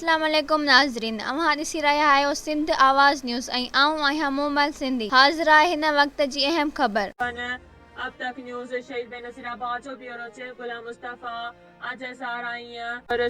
अस्सलाम वालेकुम नाज़रीन, अवां ॾिसी रहिया आहियो सिंध आवाज़ न्यूज़ ऐं आऊं आहियां मोबाइल सिंधी। हाज़िर आहे हिन वक़्त जी अहम ख़बर। अब तक न्यूज़ शहीद बेनज़ीराबाद जो ब्यूरो चीफ गुलाम मुस्तफ़ा आज साराई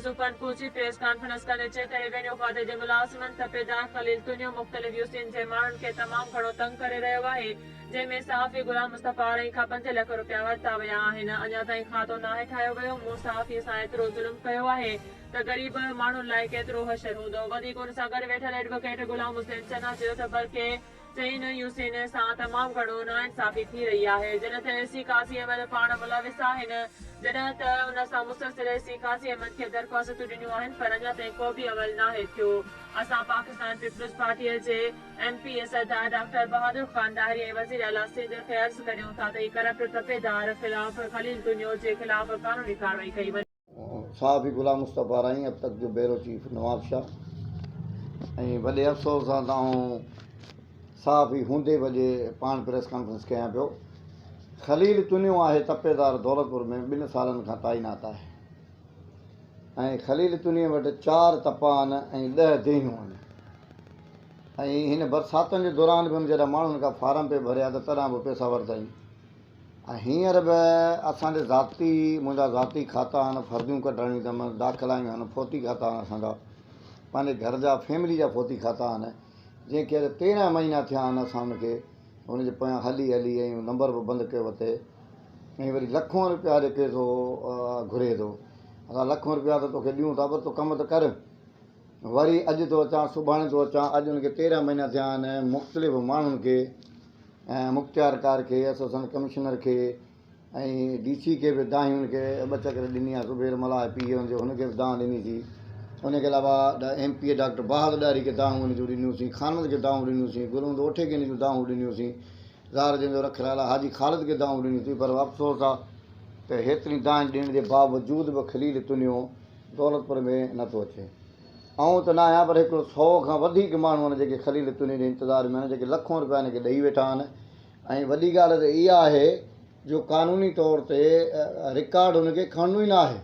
सुल्तानपुर जी प्रेस कॉन्फ्रेंस करे चए त रेवेन्यू खाते जे मुलाज़िमनि तपेदार ख़लील दुनिया मुख़्तलिफ़ यूसियुनि जे माण्हुनि खे तमामु घणो तंग करे रहियो आहे, जंहिंमें सहाफ़ी गुलाम मुस्तफ़ा रही खां 5 लख रुपया वरिता विया आहिनि। अञा ताईं खातो नाहे ठाहियो वियो। मूं सहाफ़ी सां एतिरो ज़ुल्म कयो आहे त ग़रीब माण्हुनि लाइ केतिरो हशर हूंदो। वधीक हुन सां गॾु वेठल एडवोकेट गुलाम हुसैन चना चयो त बल्कि चईन यूसिन सां तमामु घणो नाइंसाफ़ी थी रही आहे। जॾहिं त एसी काज़ी अहमद पाण मुलविस आहिनि, जॾहिं त उन सां मुसलसिल एसी काज़ी अहमद खे दरख़्वास्तूं ॾिनियूं आहिनि, पर अञा ताईं को बि अमल नाहे थियो। असां पाकिस्तान पीपल्स पार्टीअ जे MP सरदार डॉक्टर बहादुर ख़ान ॾाहिरी ऐं वज़ीर आला सिंध खे अर्ज़ु करियूं था त करप्ट तपेदार ख़िलाफ़ ख़लील दुनियो जे ख़िलाफ़ कानूनी कार्रवाई कई वञे। साहबी गुलाम मुस्तफ़ा रही अब तक जो ब्यूरो चीफ नवाब शाह ऐं वॾे अफ़सोस सां साहबी हूंदे बजे पाण प्रेस कॉन्फ्रेंस कयां पियो। ख़लील तुनियो आहे तपेदार दौलतपुर में 2 सालनि खां तैनात आहे ऐं ख़लील तुनीअ वटि 4 तपा आहिनि ऐं 10 देहियूं आहिनि ऐं हिन बरसातुनि जे दौरान बि हुन जॾहिं माण्हुनि खां फार्म पे भरिया त तॾहिं बि पैसा वरिताईं। ऐं हींअर बि असांजे मुंहिंजा ज़ाती खाता आहिनि, फर्दियूं कढाइणियूं अथमि, दाख़िलायूं आहिनि, फोती खाता आहिनि, असांजा पंहिंजे घर जा फैमिली जा फोती खाता आहिनि, जंहिंखे 13 महीना थिया आहिनि असां हुनखे हुनजे पोयां हली ऐं नंबर बि बंदि कयो अथे ऐं वरी लखों रुपया जेके थो घुरे थो। असां लखों रुपया त तोखे ॾियूं था, पर तूं कमु त कर। वरी अॼु थो अचां, सुभाणे थो अचां। अॼु हुनखे 13 महीना थिया आहिनि। मुख़्तलिफ़ माण्हुनि खे ऐं मुख़्तियारकार खे, असिस्टेंट कमिश्नर खे ऐं DC खे बि दाहियुनि खे 2 चकर ॾिनी आहे। ज़ुबैर मलाह PA हुनखे बि दांह ॾिनीसीं। उनखे अलावा MP डॉक्टर बहादुर ॾारी खे दाहूं हुनजूं ॾिनियूंसीं, ख़ानद खे दाहूं ॾिनियूंसीं, गुरूंद ओठे खे हिन दाहूं ॾिनियूंसीं, ज़ार जंहिंजो रखियल आहे हाजी ख़ालिद खे दाहूं ॾिनियूंसीं। पर अफ़सोस आहे त हेतिरी दाह ॾियण जे बावजूद बि ख़लील तुनियो दौलतपुर में नथो अचे। ऐं त न आहियां, पर हिकिड़ो 100 खां वधीक माण्हू आहिनि जेके ख़लील तुनी जे इंतज़ार में आहिनि, जेके लखों रुपया हिनखे ॾेई वेठा आहिनि। ऐं वॾी ॻाल्हि त इहा आहे जो क़ानूनी तौर ते रिकॉर्ड हुनखे खणणो ई न आहे।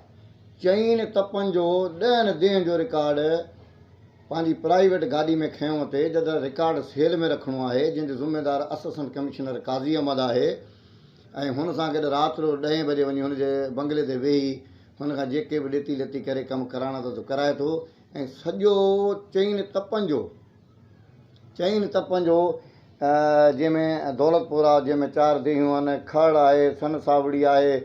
4 तपनि जो 10 देहनि जो रिकॉर्ड पंहिंजी प्राइवेट गाॾी में खयों अथे, जॾहिं रिकॉर्ड सेल में रखिणो आहे, जंहिंजो ज़िम्मेदार असिस्टेंट कमिश्नर काज़ी अहमद आहे। ऐं हुन सां गॾु राति जो 10 बजे वञी हुनजे बंगले ते वेही हुन खां जेके बि ॾेती लेती करे कमु कराइणा त कराए थो। ऐं सॼो 4 तपनि जो जंहिंमें दौलतपुर आहे, जंहिंमें 4 देहियूं आहिनि, खड़ आहे, सन सावड़ी आहे,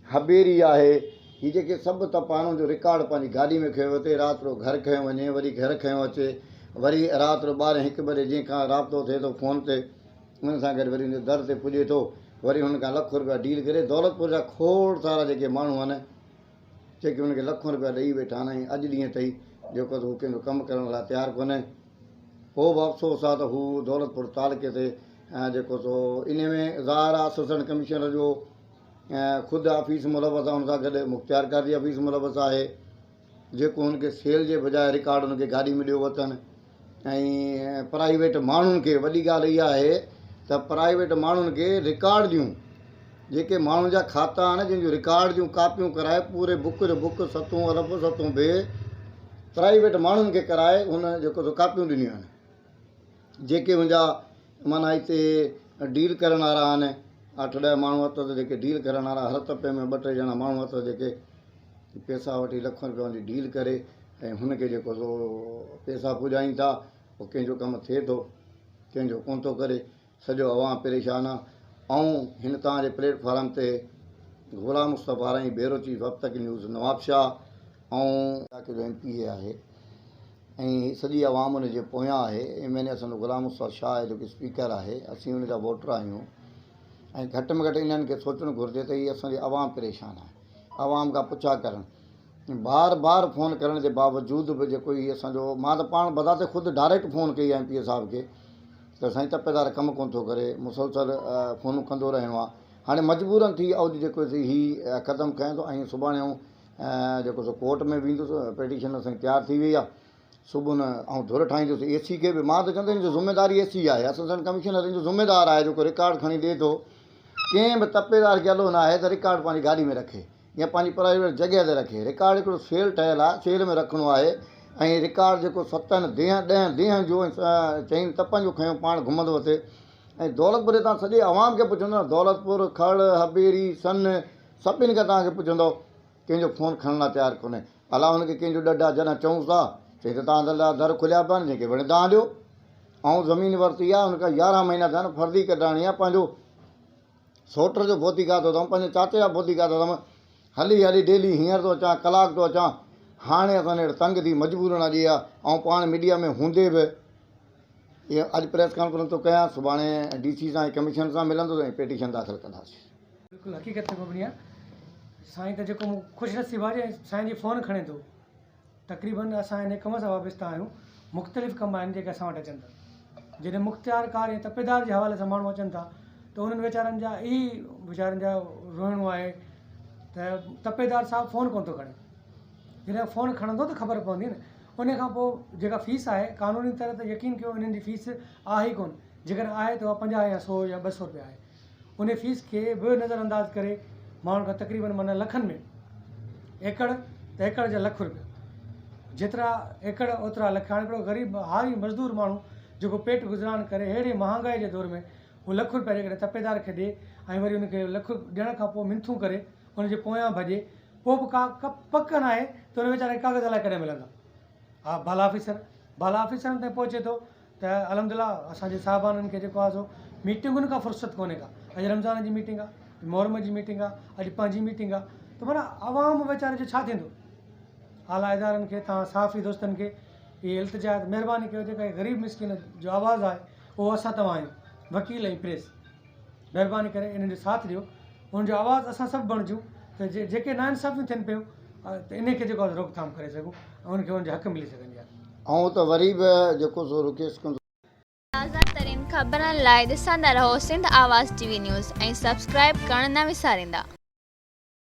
हबेरी आहे, हीअ जेके सभु तपा आहिनि जो रिकॉर्ड पंहिंजी गाॾी में खयो अचे, राति जो घर खयों वञे, वरी घर खयों अचे, वरी राति जो 12-1 बजे जंहिंखां राब्तो थिए थो फ़ोन ते, हुन सां गॾु वरी हुनजे दर ते पुॼे थो, वरी हुन खां लख रुपया डील करे। दौलतपुर जा खोड़ सारा जेके माण्हू आहिनि जेके हुनखे लखों रुपया ॾेई वेठा आहिनि ऐं अॼु ॾींहं ताईं जेको त हू कंहिंजो कमु करण लाइ तयारु कोन्हे। पोइ बि अफ़सोस आहे त हू दौलतपुर तालुके ते जेको सो इन में ज़ाहिर आहे असिस्टेंट कमिश्नर जो ख़ुदि ऑफिस मुलवस आहे, हुन सां गॾु मुख़्तियारकार जी ऑफिस मुलवस आहे, जेको हुनखे सेल जे बजाए रिकॉर्ड हुनखे गाॾी में ॾियो वठनि। ऐं प्राइवेट माण्हुनि खे, वॾी ॻाल्हि इहा आहे त प्राइवेट माण्हुनि खे रिकॉर्ड ॾियूं, जेके माण्हुनि जा खाता आहिनि जंहिंजो रिकॉर्ड जूं कापियूं कराए, पूरे बुक जो बुक 7 अरब 7 बे प्राइवेट माण्हुनि खे कराए हुन जेको सो कापियूं ॾिनियूं आहिनि। जेके मुंहिंजा माना हिते डील करण वारा आहिनि, 8-10 माण्हू अथव जेके डील करण वारा, हर तपे में 2-3 ॼणा माण्हू अथव जेके पैसा वठी लखों रुपया जी डील करे ऐं हुनखे जेको सो पैसा पुॼाइनि था। पोइ कंहिंजो कमु थिए थो, कंहिंजो कोन थो करे, सॼो अवाम परेशान आहे। ऐं हिन तव्हांजे प्लेटफॉर्म ते गुलाम मुस्तफ़ा रही ब्यूरो चीफ अब तक न्यूज़ नवाब शाह ऐं MP आहे ऐं सॼी आवाम हुनजे पोयां आहे। MLA असांजो गुलाम मुस्तफ़ा शाह जेको स्पीकर आहे, असीं हुनजा वोटर आहियूं। ऐं घटि में घटि इन्हनि खे सोचणु घुरिजे त हीअ असांजी आवाम परेशान आहे। आवाम खां पुछा करणु, बार फ़ोन करण जे बावजूद बि जेको हीअ असांजो, मां त पाण बदाते ख़ुदि डायरेक्ट फ़ोन कई आहे MP साहिब खे त साईं तपेदार कमु कोन थो करे, मुसलसल फ़ोनूं कंदो रहियो आहे। हाणे मजबूरन थी अॼु जेको हीअ क़दम खयां थो ऐं सुभाणे जेको सो कोर्ट में वेंदुसि। पिटीशन असांजी तयारु थी वई आहे। सुबुह न धुर ठाहींदुसि AC खे बि। मां त चवंदो हिन जो ज़िम्मेदारी AC आहे, असिस्टेंट कमिश्नर हिन जो ज़िम्मेदार आहे जेको रिकॉर्ड खणी ॾिए थो। कंहिं बि तपेदार खे हलो न आहे त रिकॉर्ड पंहिंजी गाॾी में रखे या पंहिंजी प्राइवेट जॻह ते रखे। रिकॉर्ड हिकिड़ो सेल ठहियलु आहे, सेल में रखिणो आहे ऐं रिकॉर्ड जेको 7 ॾींहं जो चईं तपनि जो खयों पाण घुमंदो हुते। ऐं दौलतपुर जे तव्हां सॼे आवाम खे पुछंदो, दौलतपुर खड़ हबेरी सन सभिनी खे तव्हांखे पुछंदो, कंहिंजो फ़ोन खणण लाइ तयारु कोन्हे। अला हुनखे कंहिंजो ॾढा जॾहिं चऊं था चई त तव्हां दर खुलिया पिया आहिनि, जंहिंखे वणे तव्हां ॾियो। ऐं ज़मीन वरिती आहे, हुनखां 11 महीना थिया आहिनि, फर्दी कढाइणी आहे। पंहिंजो सोट जो बोती काथो अथमि, पंहिंजे चाचे जा बोती काथो अथमि, हली हली डेली हींअर थो अचां, कलाक थो अचां। हाणे असां अहिड़े तंग थी मजबूरन अॼु इहा, ऐं पाण मीडिया में हूंदे बि इहा अॼु प्रेस कॉन्फ्रेंस थो कयां, सुभाणे DC सां ऐं कमीशन सां मिलंदो ऐं पिटीशन दाख़िल कंदासीं। बिल्कुलु हक़ीक़त में बढ़िया साईं त जेको मूं ख़ुशनसीबु आहे साईं जी फ़ोन खणे थो। तक़रीबन असां हिन कम सां वाबस्ता आहियूं, मुख़्तलिफ़ कम आहिनि जेके असां वटि अचनि था। जॾहिं मुख़्तियारकार ऐं तपेदार जे हवाले सां माण्हू अचनि था त उन्हनि वीचारनि जा वीचारनि जा रोइणो आहे त तपेदार साहिबु फ़ोन कोन थो खणे। जॾहिं फ़ोन खणंदो त ख़बर पवंदी न। उन खां पोइ जेका फ़ीस आहे क़ानूनी तरह त यकीन कयो इन्हनि जी फ़ीस आहे ई कोन, जेकॾहिं आहे त उहा 50 या 100 या 200 रुपया आहे। उन फ़ीस खे बि नज़रअंदाज़ करे माण्हुनि खां तक़रीबन माना लखनि में एकड़ त एकड़ जा लख रुपया, जेतिरा एकड़ ओतिरा लख। हाणे हिकिड़ो ग़रीब हारी मज़दूर माण्हू जेको पेट गुज़रान करे अहिड़े महांगाई जे दौर में हू लख रुपया जेकॾहिं तपेदार खे ॾिए ऐं वरी उनखे लख ॾियण खां पोइ मिनथूं करे उनजे पोयां भॼे, पोइ बि का पक न आहे त उन वीचारे कागज़ अलाए कॾहिं मिलंदा। हा बाला ऑफिसरनि ताईं पहुचे थो त अलहमदिल्ला असांजे साहिबाननि खे जेको आहे सो मीटिंगुनि खां फ़ुर्सत कोन्हे का। अॼु रमज़ान जी मीटिंग आहे, मुहर्रम जी मीटिंग आहे, अॼु पंहिंजी मीटिंग आहे, त माना आवाम वीचारे जो छा थींदो। आला इदारनि खे तव्हां सहाफ़ी दोस्तनि खे इहे इल्तिजा महिरबानी कयो, जेका ग़रीब मिसकिन जो आवाज़ु आहे उहो असां तव्हां आहियूं, वकील ऐं प्रेस, महिरबानी करे इन्हनि जो साथ ॾियो। उनजो आवाज़ु असां सभु बणिजूं त जेके नाइंसाफ़ियूं थियनि पियूं त इन खे जेको आहे रोकथाम करे सघूं ऐं उनखे उनजा हक़ मिली सघनि। ऐं त वरी बि जेको सो रिक्वेस्ट कंदो, ताज़ा तरीन ख़बरनि लाइ ॾिसंदा रहो सिंध आवाज़ TV न्यूज़ ऐं सब्सक्राइब करणु न विसारींदा।